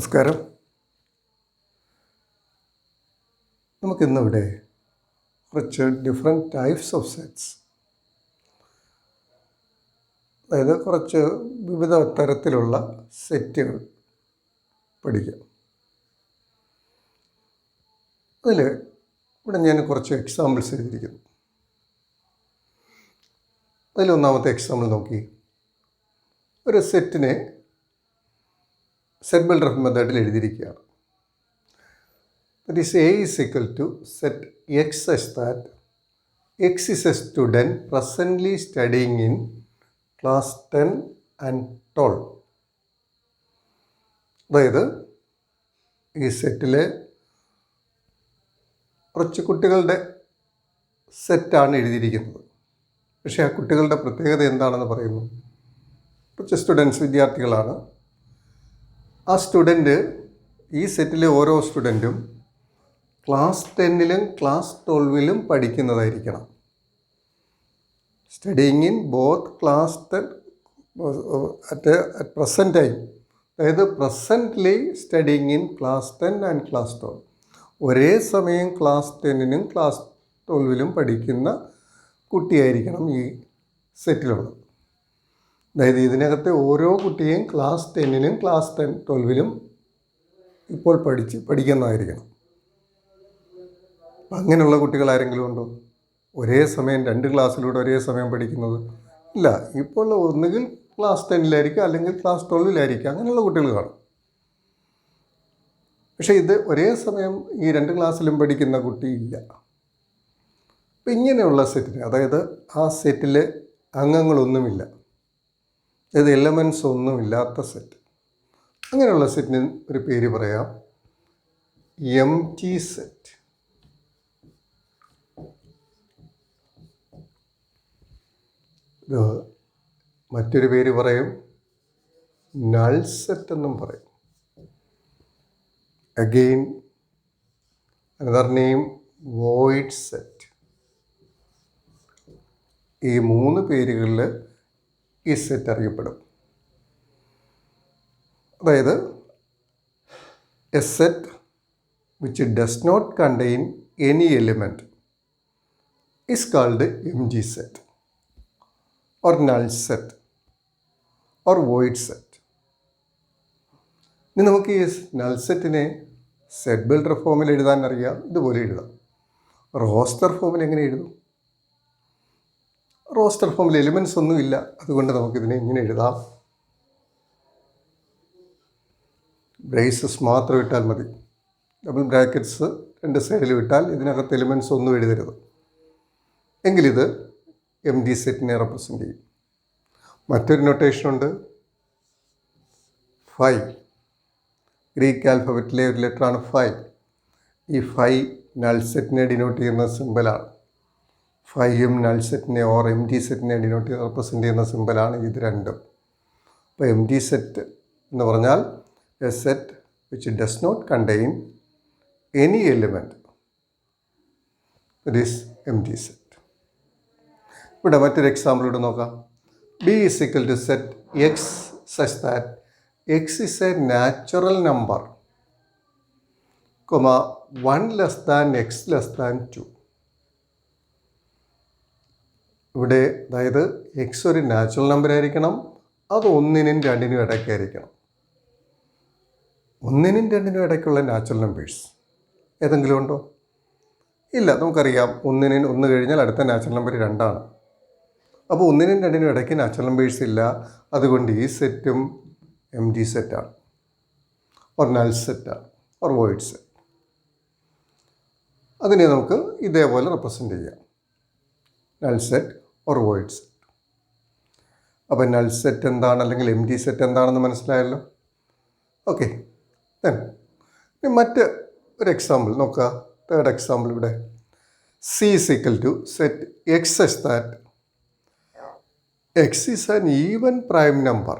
നമസ്കാരം. നമുക്കിന്നിവിടെ കുറച്ച് different types of sets, അതായത് കുറച്ച് വിവിധ തരത്തിലുള്ള സെറ്റുകൾ പഠിക്കാം. അതിൽ ഇവിടെ ഞാൻ കുറച്ച് എക്സാമ്പിൾസ് എഴുതിയിരിക്കുന്നു. അതിലൊന്നാമത്തെ എക്സാമ്പിൾ നോക്കി. ഒരു സെറ്റിനെ സെറ്റ് ബിൽഡർ മെത്തേഡിൽ എഴുതിയിരിക്കുകയാണ്. That is A is equal to set X such that X is a student presently studying in class 10 and 12. അതായത് ഈ സെറ്റിലെ കുറച്ച് കുട്ടികളുടെ സെറ്റാണ് എഴുതിയിരിക്കുന്നത്. പക്ഷേ ആ കുട്ടികളുടെ പ്രത്യേകത എന്താണെന്ന് പറയുന്നു. കുറച്ച് സ്റ്റുഡൻസ്, വിദ്യാർത്ഥികളാണ്. ആ സ്റ്റുഡൻറ്റ്, ഈ സെറ്റിലെ ഓരോ സ്റ്റുഡൻറ്റും ക്ലാസ് 10 ക്ലാസ് 12 പഠിക്കുന്നതായിരിക്കണം. Studying in both class 10 at present time, അതായത് presently studying in class 10 and class 12. ഒരേ സമയം ക്ലാസ് 10 ക്ലാസ് 12 പഠിക്കുന്ന കുട്ടിയായിരിക്കണം ഈ സെറ്റിലുള്ളത്. അതായത് ഇതിനകത്തെ ഓരോ കുട്ടിയും ക്ലാസ് 10 ക്ലാസ് 12 ഇപ്പോൾ പഠിക്കുന്നതായിരിക്കണം. അങ്ങനെയുള്ള കുട്ടികൾ ആരെങ്കിലും ഉണ്ടോ? ഒരേ സമയം 2 ക്ലാസ്സിലൂടെ ഒരേ സമയം പഠിക്കുന്നത് ഇല്ല. ഇപ്പോൾ ഒന്നുകിൽ ക്ലാസ് 10 അല്ലെങ്കിൽ ക്ലാസ് 12 അങ്ങനെയുള്ള കുട്ടികൾ കാണും. പക്ഷേ ഇത് ഒരേ സമയം ഈ 2 ക്ലാസ്സിലും പഠിക്കുന്ന കുട്ടിയില്ല. അപ്പം ഇങ്ങനെയുള്ള സെറ്റിന്, അതായത് ആ സെറ്റിൽ അംഗങ്ങളൊന്നുമില്ല, അതായത് എലമെൻറ്റ്സ് ഒന്നുമില്ലാത്ത സെറ്റ്, അങ്ങനെയുള്ള സെറ്റിന് ഒരു പേര് പറയാം, എംപ്റ്റി സെറ്റ്. മറ്റൊരു പേര് പറയും നൾ സെറ്റ് എന്നും പറയും. Again another name void set. ഈ 3 പേരുകളിൽ ഈ സെറ്റ് അറിയപ്പെടും. അതായത് a set which does not contain any element is called empty set or null set or void set. ഇനി നമുക്ക് ഈ നൾ സെറ്റിനെ സെറ്റ് ബിൽഡർ ഫോമിൽ എഴുതാൻ അറിയാം. ഇതുപോലെ എഴുതാം. റോസ്റ്റർ ഫോമിൽ എങ്ങനെ എഴുതും? റോസ്റ്റർ ഫോമിൽ എലിമെൻറ്റ്സ് ഒന്നുമില്ല. അതുകൊണ്ട് നമുക്കിതിനെ ഇങ്ങനെ എഴുതാം. ബ്രേസസ് മാത്രം ഇട്ടാൽ മതി. ഡബിൾ ബ്രാക്കറ്റ്സ് 2 സൈഡിൽ വിട്ടാൽ ഇതിനകത്ത് എലിമെൻറ്റ്സ് ഒന്നും എഴുതരുത്. എങ്കിലിത് എംപ്റ്റി സെറ്റിനെ റെപ്രസെൻ്റ് ചെയ്യും. മറ്റൊരു നൊട്ടേഷനുണ്ട്, ഫൈ. ഗ്രീക്ക് ആൽഫബറ്റിലെ ഒരു ലെറ്ററാണ് ഫൈ. ഈ ഫൈ നൾ സെറ്റിനെ ഡിനോട്ട് ചെയ്യുന്ന സിമ്പലാണ്. ഫൈയും നൾ സെറ്റിനെ ഓർ എംപ്റ്റി സെറ്റിനെ റെപ്രസെൻ്റ് ചെയ്യുന്ന സിമ്പലാണ് ഇത് രണ്ടും. അപ്പോൾ എംപ്റ്റി സെറ്റ് എന്ന് പറഞ്ഞാൽ a set which does not contain any element, that is empty set. ഇവിടെ മറ്റൊരു എക്സാമ്പിൾ ഇവിടെ നോക്കാം. B is equal to set X such that X is a natural number, 1 less than x less than 2. ഇവിടെ അതായത് X ഒരു natural number ആയിരിക്കണം. അത് 1നും 2നും ഇടയ്ക്കായിരിക്കണം. 1നും 2നും ഇടയ്ക്കുള്ള നാച്ചുറൽ നമ്പേഴ്സ് ഏതെങ്കിലും ഉണ്ടോ? ഇല്ല. നമുക്കറിയാം 1 കഴിഞ്ഞാൽ അടുത്ത നാച്ചുറൽ നമ്പർ 2 ആണ്. അപ്പോൾ 1നും 2നും ഇടയ്ക്ക് നാച്ചുറൽ നമ്പേഴ്സ് ഇല്ല. അതുകൊണ്ട് ഈ സെറ്റും എംപ്റ്റി സെറ്റാണ്, ഓർ നൾ സെറ്റാണ്, ഓർ വോയിഡ് സെറ്റ്. അതിനെ നമുക്ക് ഇതേപോലെ റെപ്രസെൻ്റ് ചെയ്യാം, null set or void set. അപ്പോൾ നൾ സെറ്റ് എന്താണ്, അല്ലെങ്കിൽ എംപ്റ്റി സെറ്റ് എന്താണെന്ന് മനസ്സിലായല്ലോ. ഓക്കെ. ഇനി മറ്റ് ഒരു എക്സാമ്പിൾ നോക്കുക. തേർഡ് എക്സാമ്പിൾ ഇവിടെ. C is equal to set X such that X is an even prime number.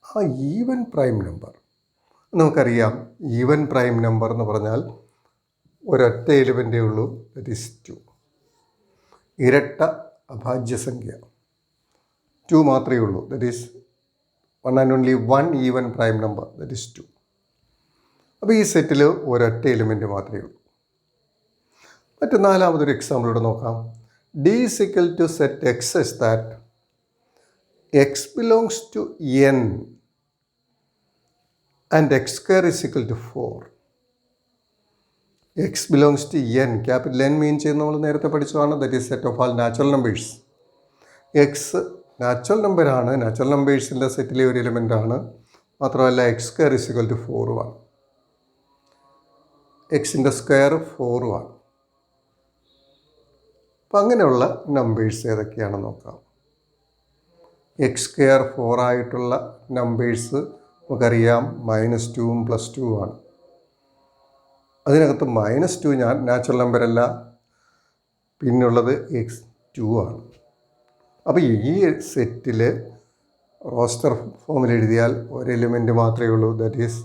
ആ ഈവൻ പ്രൈം നമ്പർ നമുക്കറിയാം. ഈവൻ പ്രൈം നമ്പർ എന്ന് പറഞ്ഞാൽ ഒരൊറ്റ എലിമെൻ്റേ ഉള്ളൂ, ദറ്റ് ഈസ് 2. ഇരട്ട അഭാജ്യസംഖ്യ 2 മാത്രമേ ഉള്ളൂ. That is one and only one even prime number, that is 2. അപ്പോൾ ഈ സെറ്റിൽ ഒരൊറ്റ എലിമെൻറ്റ് മാത്രമേ ഉള്ളൂ. മറ്റ് നാലാമതൊരു എക്സാമ്പിൾ ഇവിടെ നോക്കാം. D is equal to set X such that X belongs to N and X square is equal to 4. X belongs to N. Capital N മീൻ ചെയ്യുന്നത് നമ്മൾ നേരത്തെ പഠിച്ചതാണ്. That is set of all natural numbers. X natural നമ്പറാണ്. Natural നമ്പേഴ്സിൻ്റെ സെറ്റിലെ ഒരു എലിമെൻ്റാണ്. മാത്രമല്ല x square is equal to 4 എക്സിൻ്റെ സ്ക്വയർ 4 അപ്പം അങ്ങനെയുള്ള നമ്പേഴ്സ് ഏതൊക്കെയാണെന്ന് നോക്കാം. എക്സ് സ്ക്വയർ 4 ആയിട്ടുള്ള നമ്പേഴ്സ് നമുക്കറിയാം -2ഉം +2 ആണ്. അതിനകത്ത് -2 നാച്ചുറൽ നമ്പറല്ല, പിന്നുള്ളത് x2 ആണ്. അപ്പോൾ ഈ സെറ്റിൽ റോസ്റ്റർ ഫോമിൽ എഴുതിയാൽ ഒരു എലിമെൻറ്റ് മാത്രമേ ഉള്ളൂ, ദാറ്റ് ഈസ്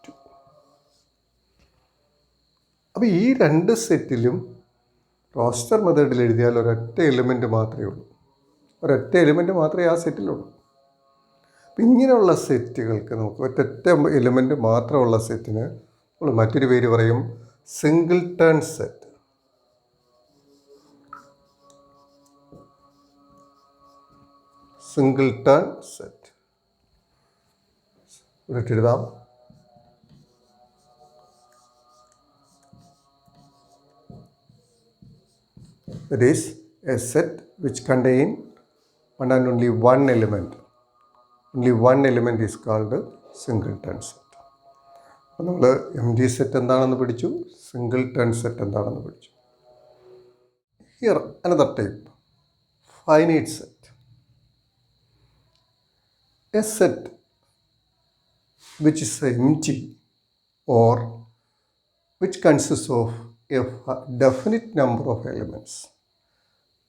2. അപ്പോൾ ഈ രണ്ട് സെറ്റിലും റോസ്റ്റർ മെത്തേഡിൽ എഴുതിയാൽ ഒരൊറ്റ എലിമെൻറ്റ് മാത്രമേ ഉള്ളൂ. ഒരൊറ്റ എലിമെൻറ്റ് മാത്രമേ ആ സെറ്റിലുള്ളൂ. അപ്പം ഇങ്ങനെയുള്ള സെറ്റുകൾക്ക് നമുക്ക് ഒറ്റ എലിമെൻറ്റ് മാത്രമുള്ള സെറ്റിന് നമ്മൾ മറ്റൊരു പേര് പറയും സിംഗിൾട്ടൺ സെറ്റ്. സിംഗിൾട്ടൺ സെറ്റ് എഴുതാം. That is a set which contain one and only one element. Only one element is called singleton set. അപ്പോൾ നമ്മൾ empty set എന്താണെന്ന് പഠിച്ചു, singleton set എന്താണെന്ന് പഠിച്ചു. Here another type, finite set. A set which is empty or which consists of a definite number of elements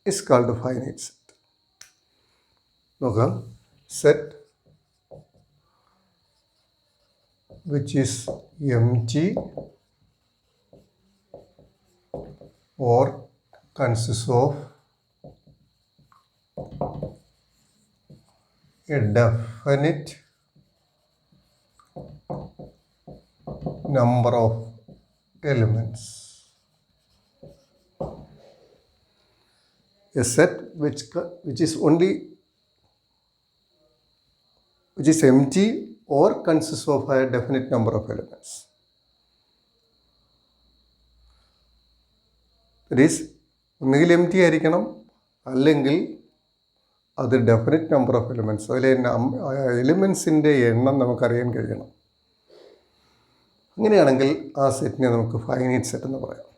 is called a finite set. നോക്കാം, set which is empty or consists of a definite number of elements. A set which is empty or consists of a definite number of elements. That is, ഒന്നുകിൽ empty ആയിരിക്കണം, അല്ലെങ്കിൽ അത് definite number of elements, അതിലെ എലിമെൻസിൻ്റെ എണ്ണം നമുക്കറിയാൻ കഴിയണം. അങ്ങനെയാണെങ്കിൽ ആ സെറ്റിനെ നമുക്ക് ഫൈനൈറ്റ് സെറ്റ് എന്ന് പറയാം.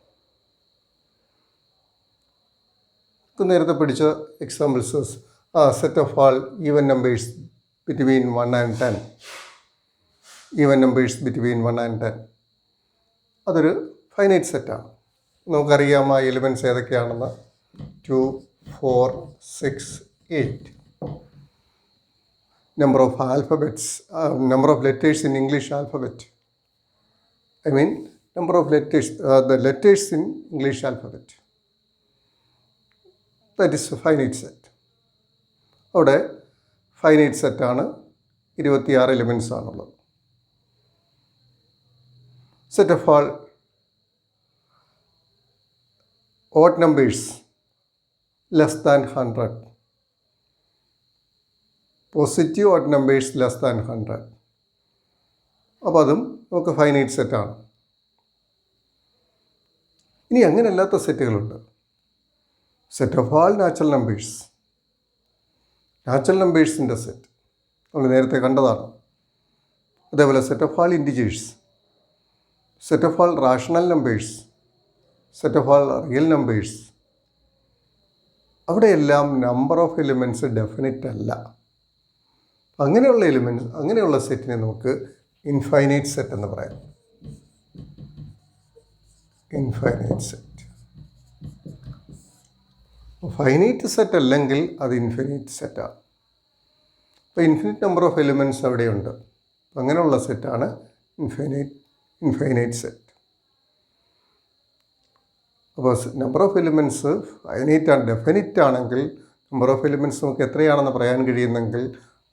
നേരത്തെ പഠിച്ച examples, set of all even numbers between 1 and 10. Even numbers between 1 and 10 അതൊരു ഫൈനൈറ്റ് സെറ്റാണ്. നമുക്കറിയാം ആ എലിമെൻറ്റ്സ് ഏതൊക്കെയാണെന്ന്. 2, 4, 6, 8. Number of alphabets, number of letters in English alphabet. I mean number of letters, the letters in English alphabet. That is a finite set. അവിടെ finite സെറ്റാണ്, 26 elements ആണുള്ളത്. Set of all odd numbers less than 100. Positive odd numbers less than 100. അപ്പോൾ അതും നമുക്ക് finite സെറ്റാണ്. ഇനി അങ്ങനെയല്ലാത്ത സെറ്റുകളുണ്ട്. Set of all natural numbers, natural നമ്പേഴ്സിൻ്റെ സെറ്റ് നമ്മൾ നേരത്തെ കണ്ടതാണ്. അതേപോലെ set of all integers, set of all rational numbers, set of all real numbers. അവിടെയെല്ലാം നമ്പർ ഓഫ് എലിമെൻറ്റ്സ് ഡെഫിനിറ്റ് അല്ല. അങ്ങനെയുള്ള എലിമെൻറ്റ്സ്, അങ്ങനെയുള്ള സെറ്റിനെ നമുക്ക് ഇൻഫൈനൈറ്റ് സെറ്റ് എന്ന് പറയാം. Infinite set. ഫൈനൈറ്റ് സെറ്റ് അല്ലെങ്കിൽ അത് ഇൻഫിനിറ്റ് സെറ്റാണ്. അപ്പോൾ ഇൻഫിനിറ്റ് നമ്പർ ഓഫ് എലിമെൻറ്റ്സ് അവിടെയുണ്ട്. അങ്ങനെയുള്ള സെറ്റാണ് ഇൻഫൈനൈറ്റ് സെറ്റ്. അപ്പോൾ നമ്പർ ഓഫ് എലിമെൻറ്റ്സ് ഫൈനൈറ്റ് ആണ്, ഡെഫിനിറ്റ് ആണെങ്കിൽ നമ്പർ ഓഫ് എലിമെൻറ്റ്സ് നമുക്ക് എത്രയാണെന്ന് പറയാൻ കഴിയുന്നെങ്കിൽ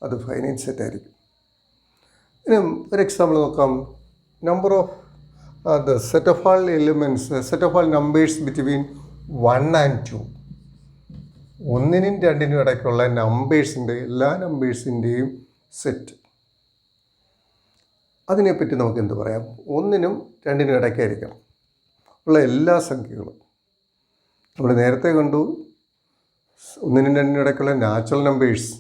അത് ഫൈനൈറ്റ് സെറ്റ് ആയിരിക്കും. ഇനി ഒരു എക്സാമ്പിൾ നോക്കാം. Number of the set of all elements, set of all numbers between 1 and 2. 1നും 2നും ഇടയ്ക്കുള്ള നമ്പേഴ്സിൻ്റെ എല്ലാ നമ്പേഴ്സിൻ്റെയും സെറ്റ്. അതിനെപ്പറ്റി നമുക്ക് എന്ത് പറയാം? 1നും 2നും ഇടയ്ക്കായിരിക്കണം ഉള്ള എല്ലാ സംഖ്യകളും. നമ്മൾ നേരത്തെ കണ്ടു 1നും 2നും ഇടയ്ക്കുള്ള നാച്ചുറൽ നമ്പേഴ്സ്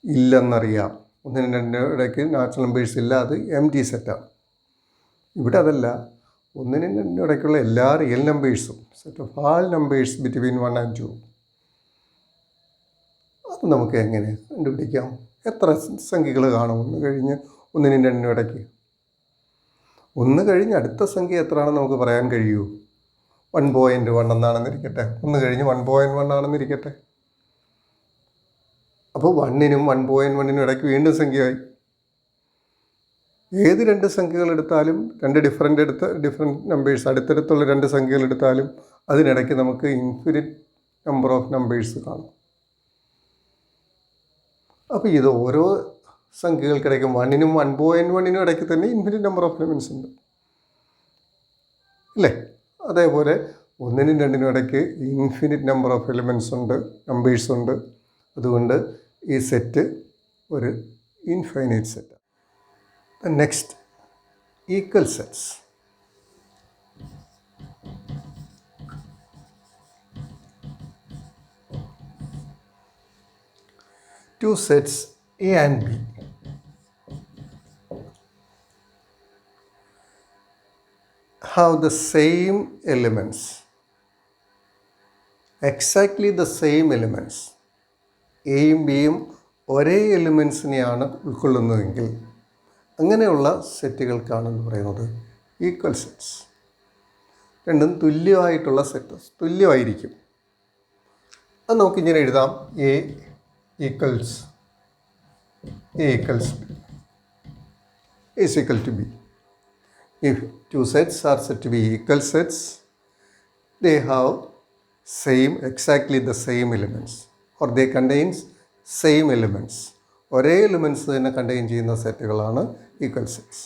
ഇല്ലെന്നറിയാം. 1നും 2നും ഇടയ്ക്ക് നാച്ചുറൽ നമ്പേഴ്സ് ഇല്ല, അത് എംപ്റ്റി സെറ്റാണ്. ഇവിടെ അതല്ല, 1നും 2നും ഇടയ്ക്കുള്ള എല്ലാ റിയൽ നമ്പേഴ്സും, set of all numbers between 1 and 2. അത് നമുക്ക് എങ്ങനെ കണ്ടുപിടിക്കാം? എത്ര സംഖ്യകൾ കാണും 1 കഴിഞ്ഞ് 1നും 2നും ഇടയ്ക്ക്? 1 കഴിഞ്ഞ് അടുത്ത സംഖ്യ എത്രയാണെന്ന് നമുക്ക് പറയാൻ കഴിയൂ? 1.1 എന്നാണെന്നിരിക്കട്ടെ. 1 കഴിഞ്ഞ് 1.1 ആണെന്നിരിക്കട്ടെ. അപ്പോൾ 1നും 1.1നും ഇടയ്ക്ക് വീണ്ടും സംഖ്യയായി. ഏത് 2 സംഖ്യകൾ എടുത്താലും, 2 ഡിഫറെൻറ്റ് നമ്പേഴ്സ്, അടുത്തടുത്തുള്ള 2 സംഖ്യകൾ എടുത്താലും അതിനിടയ്ക്ക് നമുക്ക് ഇൻഫിനിറ്റ് നമ്പർ ഓഫ് നമ്പേഴ്സ് കാണും. അപ്പോൾ ഇത് ഓരോ സംഖ്യകൾക്കിടയ്ക്കും 1നും 1.1നും ഇടയ്ക്ക് തന്നെ ഇൻഫിനിറ്റ് നമ്പർ ഓഫ് എലിമെൻറ്റ്സ് ഉണ്ട് അല്ലേ? അതേപോലെ 1നും 2നും ഇടയ്ക്ക് ഇൻഫിനിറ്റ് നമ്പർ ഓഫ് എലിമെൻറ്റ്സ് ഉണ്ട്, നമ്പേഴ്സ് ഉണ്ട്. അതുകൊണ്ട് ഈ സെറ്റ് ഒരു infinite set. Next, equal sets. Two sets A and B have the same elements, exactly the same elements. എയും ബിയും ഒരേ എലിമെൻസിനെയാണ് ഉൾക്കൊള്ളുന്നതെങ്കിൽ അങ്ങനെയുള്ള സെറ്റുകൾക്കാണെന്ന് പറയുന്നത് ഈക്വൽ സെറ്റ്സ്. രണ്ടും തുല്യമായിട്ടുള്ള സെറ്റ്, തുല്യമായിരിക്കും. അത് നമുക്കിങ്ങനെ എഴുതാം. A equals is equal to B. If two sets are said to be equal sets, they have exactly the same elements, or they contains same elements. ഒരേ എലിമെൻറ്റ്സ് തന്നെ കണ്ടെയ്ൻ ചെയ്യുന്ന സെറ്റുകളാണ് equal sets.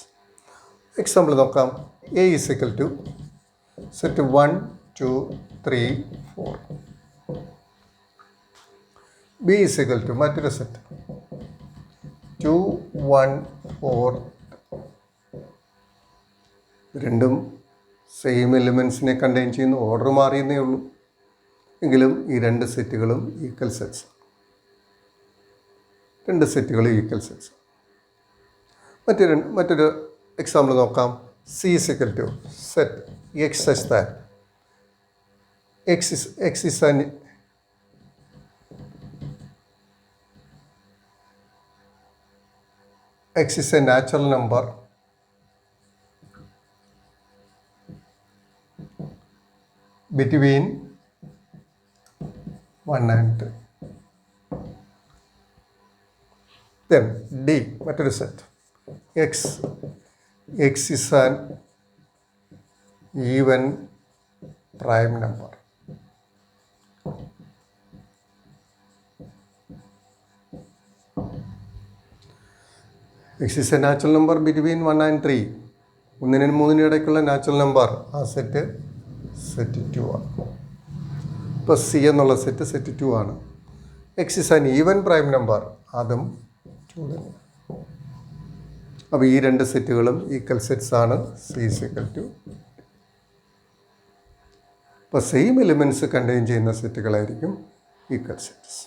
Example നോക്കാം. A is equal to set 1, 2, 3, 4. B is equal to മറ്റൊരു set 2, 1, 4. രണ്ടും same എലിമെൻസിനെ contain ചെയ്യുന്ന, order മാറിയെന്നേ ഉള്ളൂ. എങ്കിലും ഈ 2 സെറ്റുകളും ഈക്വൽ സെറ്റ്സ്. 2 സെറ്റുകളും ഈക്വൽ സെറ്റ്സ്. മറ്റൊരു എക്സാമ്പിൾ നോക്കാം. C is equal to set X such that X is a natural number between 1 and 3. Then D, മറ്റൊരു set X is an even prime number. X is a natural number between 1 and 3. 1നും 3നും ഇടയ്ക്കുള്ള natural number, ആ set 2 ആണ്. ഇപ്പോൾ C എന്നുള്ള set 2 ആണ്. X is an even prime number, അതും 2 തന്നെ. അപ്പോൾ ഈ 2 സെറ്റുകളും ഈക്വൽ സെറ്റ്സ് ആണ്. C is equal to. ഇപ്പോൾ സെയിം എലിമെൻറ്റ്സ് കണ്ടെയ്ൻ ചെയ്യുന്ന സെറ്റുകളായിരിക്കും ഈക്വൽ സെറ്റ്സ്.